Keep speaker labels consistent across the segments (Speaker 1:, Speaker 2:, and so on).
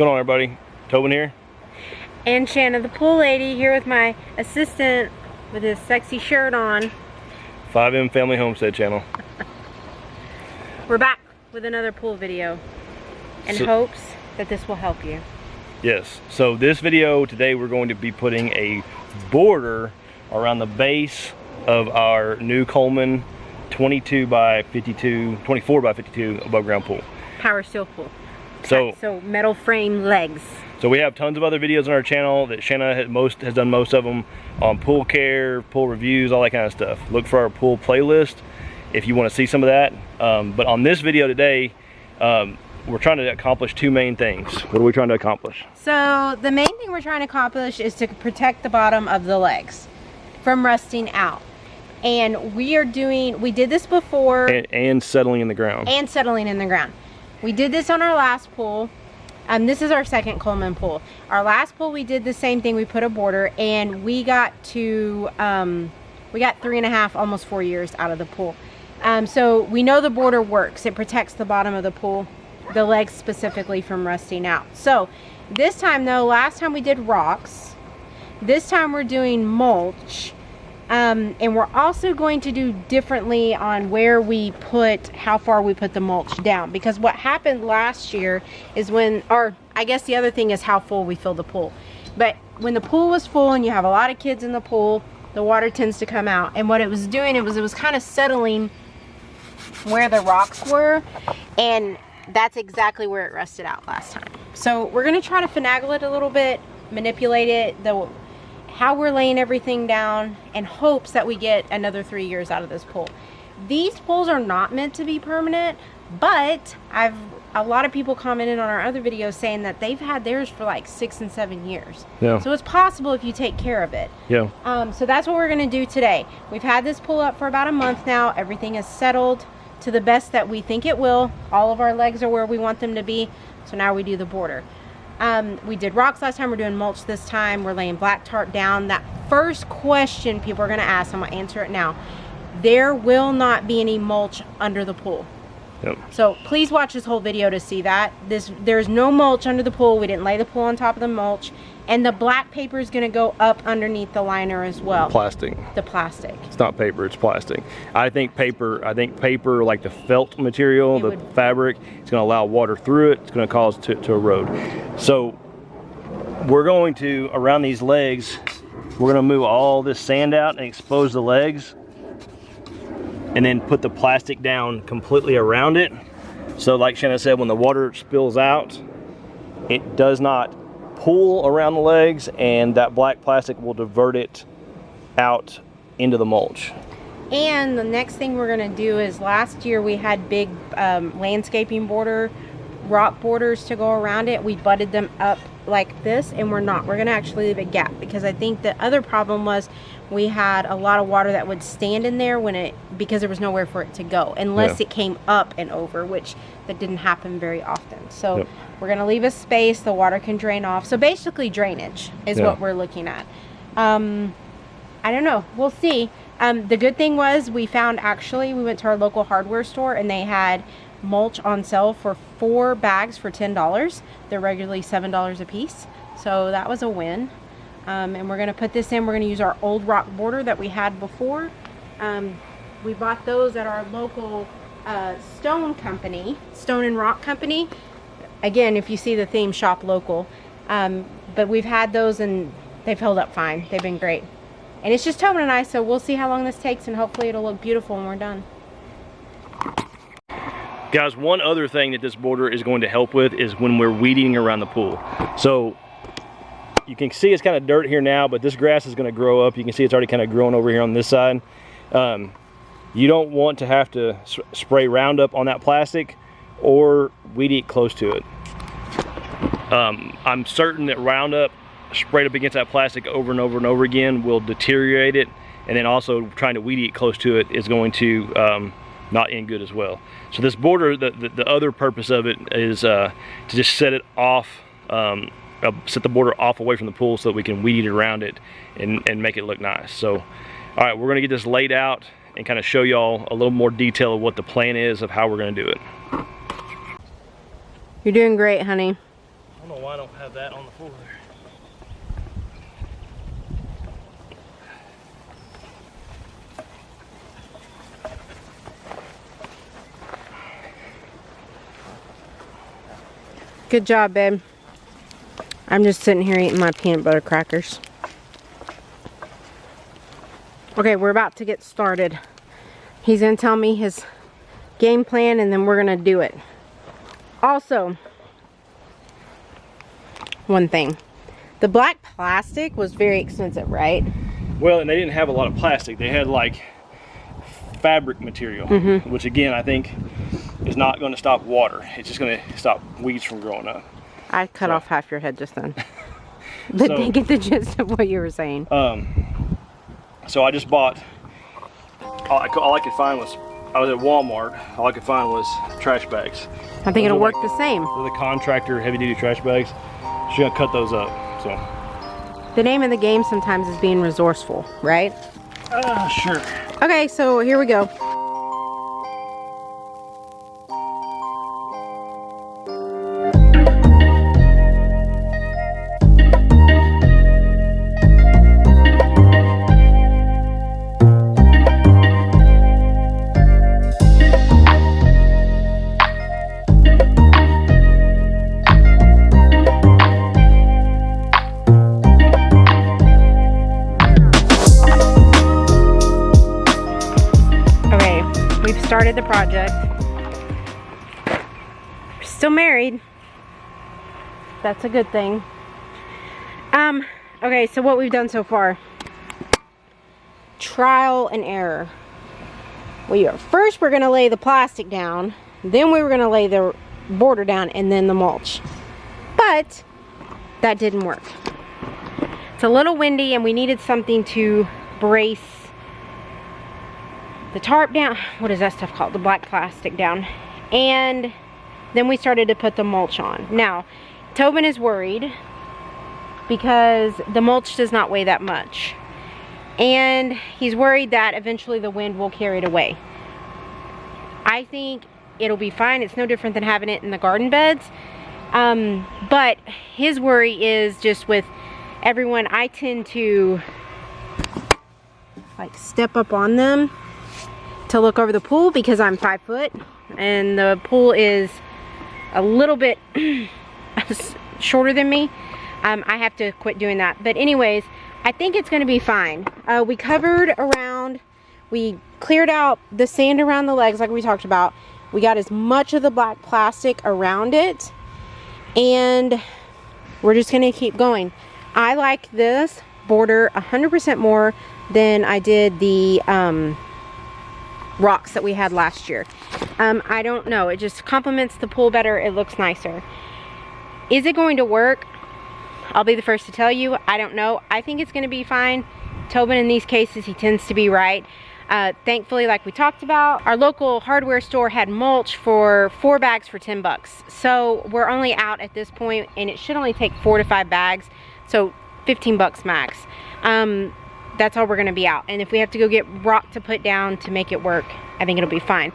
Speaker 1: going on, everybody? Tobin here.
Speaker 2: And Shanna, the pool lady, here with my assistant with his sexy shirt on.
Speaker 1: 5M Family Homestead Channel.
Speaker 2: We're back with another pool video in hopes that this will help you.
Speaker 1: Yes, so this video today we're going to be putting a border around the base of our new Coleman 22 by 52, 24 by 52 above ground pool.
Speaker 2: Power steel pool.
Speaker 1: So
Speaker 2: metal frame legs.
Speaker 1: So we have tons of other videos on our channel that Shanna has done most of them on pool care, pool reviews, all that kind of stuff. Look for our pool playlist if you want to see some of that. But on this video today, we're trying to accomplish two main things. What are we trying to accomplish?
Speaker 2: So the main thing we're trying to accomplish is to protect the bottom of the legs from rusting out. And we did this before.
Speaker 1: And settling in the ground.
Speaker 2: And settling in the ground. We did this on our last pool. This is our second Coleman pool. Our last pool, we did the same thing. We put a border, and we got 3.5, almost 4 years out of the pool. So we know the border works. It protects the bottom of the pool, the legs specifically, from rusting out. So this time though, last time we did rocks. This time we're doing mulch. And we're also going to do differently on how far we put the mulch down, because what happened last year is I guess the other thing is how full we fill the pool. But when the pool was full and you have a lot of kids in the pool, the water tends to come out. And what it was doing, it was kind of settling where the rocks were, and that's exactly where it rusted out last time. So we're going to try to finagle it a little bit, manipulate it, how we're laying everything down, in hopes that we get another 3 years out of this pool. These pools are not meant to be permanent, but a lot of people commented on our other videos saying that they've had theirs for like 6 and 7 years.
Speaker 1: Yeah.
Speaker 2: So it's possible if you take care of it.
Speaker 1: Yeah.
Speaker 2: So that's what we're going to do today. We've had this pool up for about a month now. Everything is settled to the best that we think it will. All of our legs are where we want them to be. So now we do the border. We did rocks last time. We're doing mulch this time. We're laying black tarp down. That first question people are going to ask, I'm going to answer it now. There will not be any mulch under the pool.
Speaker 1: Yep.
Speaker 2: So please watch this whole video to see that. There's no mulch under the pool. We didn't lay the pool on top of the mulch. And the black paper is going to go up underneath the liner as well.
Speaker 1: Plastic.
Speaker 2: The plastic.
Speaker 1: It's not paper, it's plastic. I think paper like the felt material, the fabric, it's going to allow water through it. It's going to cause it to erode. So we're going to, around these legs, we're going to move all this sand out and expose the legs, and then put the plastic down completely around it. So like Shanna said, when the water spills out, it does not pull around the legs, and that black plastic will divert it out into the mulch. And
Speaker 2: the next thing we're going to do is, last year we had big landscaping rock borders to go around it. We butted them up like this, and we're going to actually leave a gap, because I think the other problem was we had a lot of water that would stand in there because there was nowhere for it to go, unless it came up and over, which that didn't happen very often. So we're going to leave a space the water can drain off. So basically drainage is what we're looking at. I don't know, we'll see. The good thing was we went to our local hardware store, and they had mulch on sale for 4 bags for $10. They're regularly $7 a piece, so that was a win. And we're going to put this in. We're going to use our old rock border that we had before. We bought those at our local stone and rock company. Again, if you see the theme, shop local. But we've had those, and they've held up fine. They've been great. And it's just Tobin and I, so we'll see how long this takes, and hopefully it'll look beautiful when we're done.
Speaker 1: Guys, one other thing that this border is going to help with is when we're weeding around the pool. So you can see it's kind of dirt here now, but this grass is going to grow up. You can see it's already kind of growing over here on this side. You don't want to have to spray Roundup on that plastic or weed eat close to it. I'm certain that Roundup sprayed up against that plastic over and over and over again will deteriorate it, and then also trying to weed eat close to it is going to not end good as well. So this border, the other purpose of it is to just set it off, set the border off away from the pool so that we can weed around it and make it look nice. So, all right, we're gonna get this laid out and kind of show y'all a little more detail of what the plan is of how we're gonna do it.
Speaker 2: You're doing great, honey.
Speaker 1: don't know why I don't have that on the floor there.
Speaker 2: Good job, babe. I'm just sitting here eating my peanut butter crackers. Okay, we're about to get started. He's gonna tell me his game plan and then we're gonna do it. Also, one thing. The black plastic was very expensive, right?
Speaker 1: Well, and they didn't have a lot of plastic. They had like fabric material, which again, I think is not going to stop water. It's just going to stop weeds from growing up.
Speaker 2: I cut off half your head just then. But they get the gist of what you were saying.
Speaker 1: So I just bought, all I could find was, I was at Walmart, all I could find was trash bags.
Speaker 2: I think it'll work the same.
Speaker 1: They're the contractor heavy duty trash bags. She's going to cut those up, so.
Speaker 2: The name of the game sometimes is being resourceful, right?
Speaker 1: Sure.
Speaker 2: Okay, so here we go. Started the project. We're still married. That's a good thing. Okay, so what we've done so far. Trial and error. First we're gonna lay the plastic down, then we were gonna lay the border down, and then the mulch. But that didn't work. It's a little windy and we needed something to brace the tarp down. What is that stuff called? The black plastic down. And then we started to put the mulch on. Now, Tobin is worried because the mulch does not weigh that much. And he's worried that eventually the wind will carry it away. I think it'll be fine. It's no different than having it in the garden beds. But his worry is just with everyone, I tend to like step up on them to look over the pool because I'm 5 foot and the pool is a little bit shorter than me. I have to quit doing that. But anyways, I think it's going to be fine. We covered around, we cleared out the sand around the legs like we talked about. We got as much of the black plastic around it and we're just going to keep going. I like this border 100% more than I did the rocks that we had last year. I don't know, it just complements the pool better. It looks nicer. Is it going to work? I'll be the first to tell you. I don't know. I think it's going to be fine. Tobin in these cases, he tends to be right. Thankfully, like we talked about, our local hardware store had mulch for 4 bags for 10 bucks. So we're only out at this point and it should only take 4 to 5 bags. So 15 bucks max. That's all we're going to be out. And if we have to go get rock to put down to make it work, I think it'll be fine.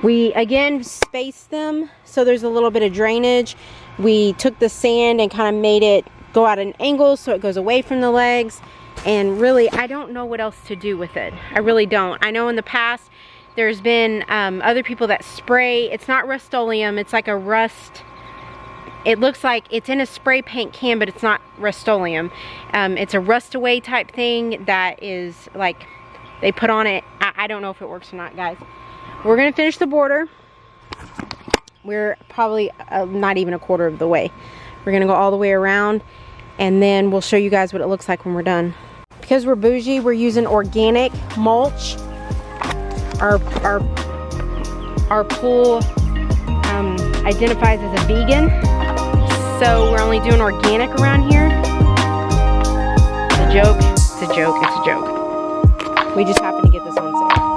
Speaker 2: We again spaced them so there's a little bit of drainage. We took the sand and kind of made it go at an angle so it goes away from the legs. And really, I don't know what else to do with it. I really don't. I know in the past there's been other people that spray. It's not Rust-Oleum. It's like a rust. It looks like it's in a spray paint can, but it's not Rust-Oleum. It's a rust away type thing that is like they put on it. I don't know if it works or not, guys. We're gonna finish the border. We're probably not even a quarter of the way. We're gonna go all the way around and then we'll show you guys what it looks like when we're done. Because we're bougie, we're using organic mulch. Our pool identifies as a vegan. So we're only doing organic around here. It's a joke, it's a joke, it's a joke. We just happen to get this on sale.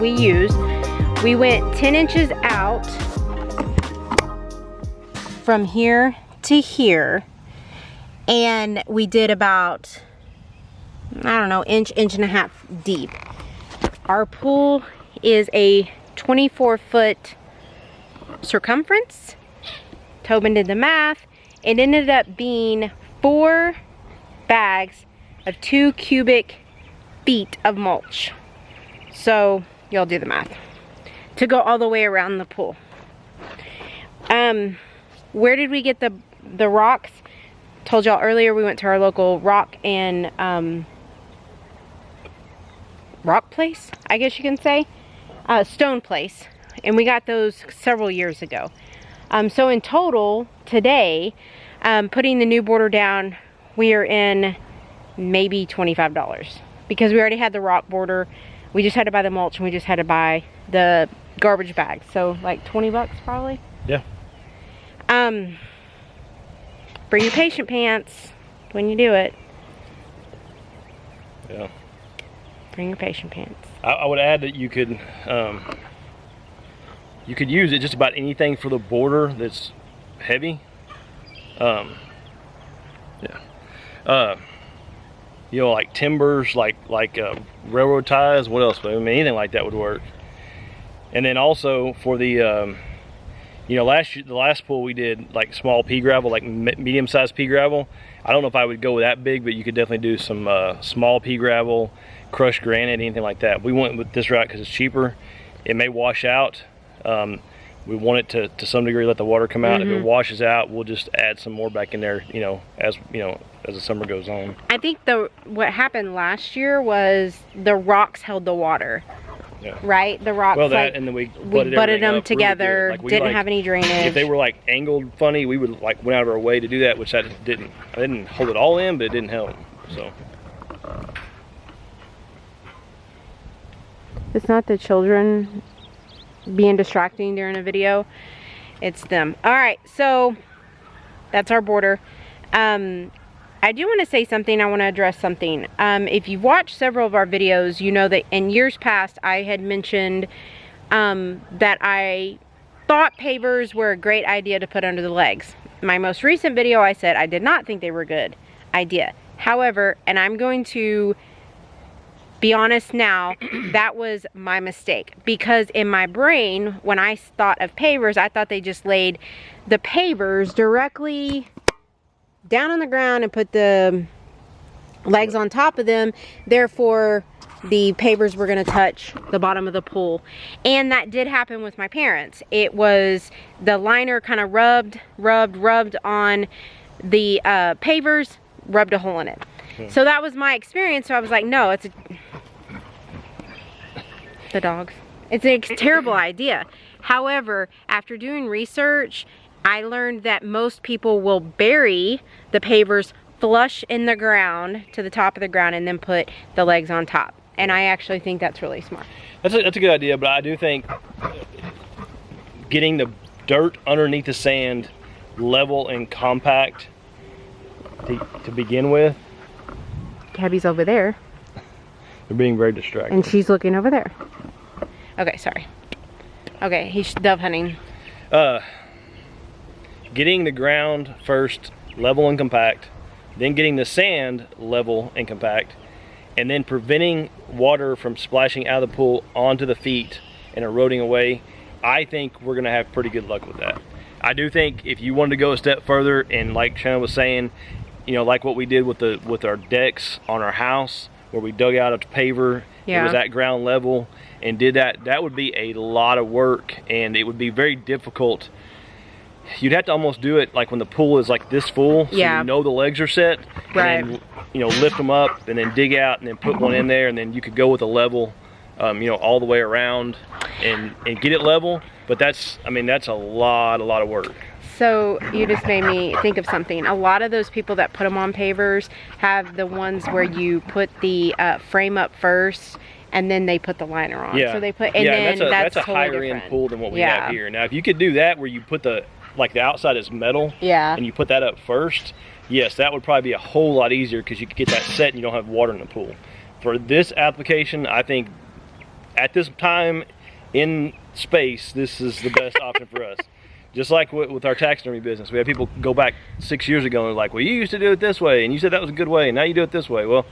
Speaker 2: we used. We went 10 inches out from here to here, and we did about, I don't know, inch and a half deep. Our pool is a 24-foot circumference. Tobin did the math. It ended up being 4 bags of 2 cubic feet of mulch. So y'all do the math to go all the way around the pool. Where did we get the rocks? Told y'all earlier we went to our local rock and rock place, I guess you can say, stone place, and we got those several years ago. So in total today, putting the new border down, we are in maybe $25 because we already had the rock border. We just had to buy the mulch and we just had to buy the garbage bags. So like 20 bucks probably.
Speaker 1: Yeah.
Speaker 2: Bring your patient pants when you do it.
Speaker 1: Yeah.
Speaker 2: Bring your patient pants.
Speaker 1: I would add that you could use it just about anything for the border that's heavy. You know, like timbers, like railroad ties. What else? I mean, anything like that would work. And then also for the, you know, the last pool we did like small pea gravel, like medium-sized pea gravel. I don't know if I would go with that big, but you could definitely do some small pea gravel, crushed granite, anything like that. We went with this route because it's cheaper. It may wash out. We want it to some degree let the water come out. If it washes out, we'll just add some more back in there, you know, as the summer goes on.
Speaker 2: I think what happened last year was the rocks held the water.
Speaker 1: Yeah.
Speaker 2: Right? The rocks,
Speaker 1: well, that,
Speaker 2: like,
Speaker 1: and then we
Speaker 2: butted them together,
Speaker 1: really
Speaker 2: didn't have any drainage.
Speaker 1: If they were like angled funny, we would like went out of our way to do that, which I didn't hold it all in, but it didn't help. So
Speaker 2: it's not the children being distracting during a video, it's them. All right, so that's our border. I do want to say something. I want to address something. If you've watched several of our videos, you know that in years past I had mentioned that I thought pavers were a great idea to put under the legs. My most recent video I said I did not think they were a good idea. However, and I'm going to be honest now, that was my mistake, because in my brain when I thought of pavers, I thought they just laid the pavers directly down on the ground and put the legs on top of them. Therefore the pavers were going to touch the bottom of the pool, and that did happen with my parents. It was the liner kind of rubbed on the pavers, rubbed a hole in it. So that was my experience. So I was like, no, it's the dogs. It's a terrible idea. However, after doing research, I learned that most people will bury the pavers flush in the ground to the top of the ground and then put the legs on top. And I actually think that's really smart. That's
Speaker 1: a good idea, but I do think getting the dirt underneath the sand level and compact to begin with.
Speaker 2: Gabby's over there.
Speaker 1: They're being very distracted.
Speaker 2: And she's looking over there. Okay, sorry. Okay, he's dove hunting.
Speaker 1: Getting the ground first level and compact, then getting the sand level and compact, and then preventing water from splashing out of the pool onto the feet and eroding away. I think we're gonna have pretty good luck with that. I do think if you wanted to go a step further, and like Shannon was saying, you know, like what we did with our decks on our house, where we dug out a paver, it was at ground level, and did that would be a lot of work, and it would be very difficult. You'd have to almost do it like when the pool is like this full, so you know the legs are set, and then, you know, lift them up and then dig out and then put one in there, and then you could go with a level, you know, all the way around and get it level. But that's, I mean, that's a lot of work.
Speaker 2: So you just made me think of something. A lot of those people that put them on pavers have the ones where you put the frame up first and then they put the liner on.
Speaker 1: Yeah.
Speaker 2: So they put, and then
Speaker 1: that's a
Speaker 2: totally
Speaker 1: higher
Speaker 2: different.
Speaker 1: end pool than what we have here. Now, if you could do that where you put the outside is metal, and you put that up first, yes, that would probably be a whole lot easier because you could get that set and you don't have water in the pool. For this application, I think at this time in space, this is the best option for us. Just like with our taxidermy business, we had people go back 6 years ago and they're like, well, you used to do it this way, and you said that was a good way, and now you do it this way. Well,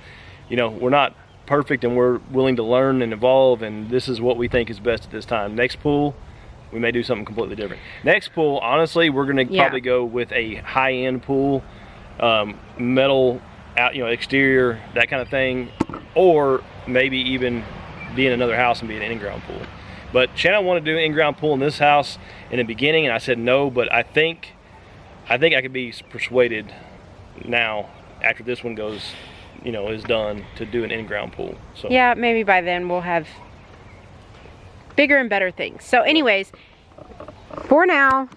Speaker 1: you know, we're not perfect, and we're willing to learn and evolve, and this is what we think is best at this time. Next pool, we may do something completely different. Next pool, honestly, we're gonna probably go with a high-end pool, metal out, you know, exterior, that kind of thing, or maybe even be in another house and be an in-ground pool. But Shannon wanted to do an in-ground pool in this house in the beginning, and I said no, but I think I could be persuaded now, after this one goes, you know, is done, to do an in-ground pool. So
Speaker 2: yeah, maybe by then we'll have bigger and better things. So anyways, for now,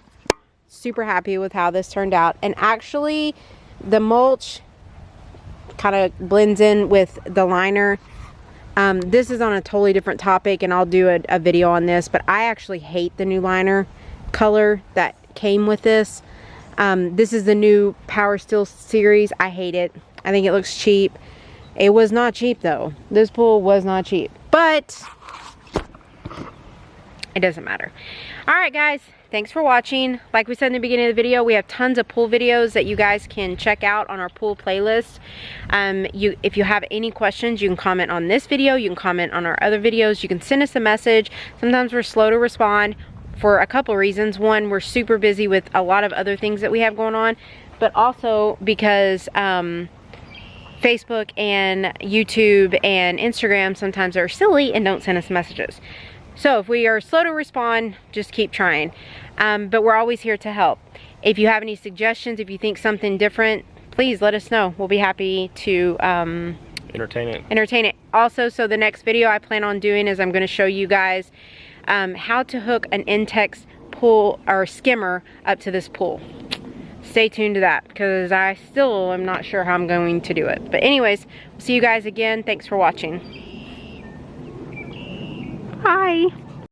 Speaker 2: super happy with how this turned out. And actually, the mulch kind of blends in with the liner. This is on a totally different topic, and I'll do a video on this, but I actually hate the new liner color that came with this. This is the new Power Steel series. I hate it. I think it looks cheap. It was not cheap though. This pool was not cheap, but it doesn't matter. All right, guys, thanks for watching. Like we said in the beginning of the video, we have tons of pool videos that you guys can check out on our pool playlist. If you have any questions, you can comment on this video. You can comment on our other videos. You can send us a message. Sometimes we're slow to respond for a couple reasons. One, we're super busy with a lot of other things that we have going on, but also because Facebook and YouTube and Instagram sometimes are silly and don't send us messages. So if we are slow to respond, just keep trying. But we're always here to help. If you have any suggestions, if you think something different, please let us know. We'll be happy to entertain it. Also, so the next video I plan on doing is I'm going to show you guys how to hook an Intex pool or skimmer up to this pool. Stay tuned to that, because I still am not sure how I'm going to do it. But anyways, we'll see you guys again. Thanks for watching. Bye.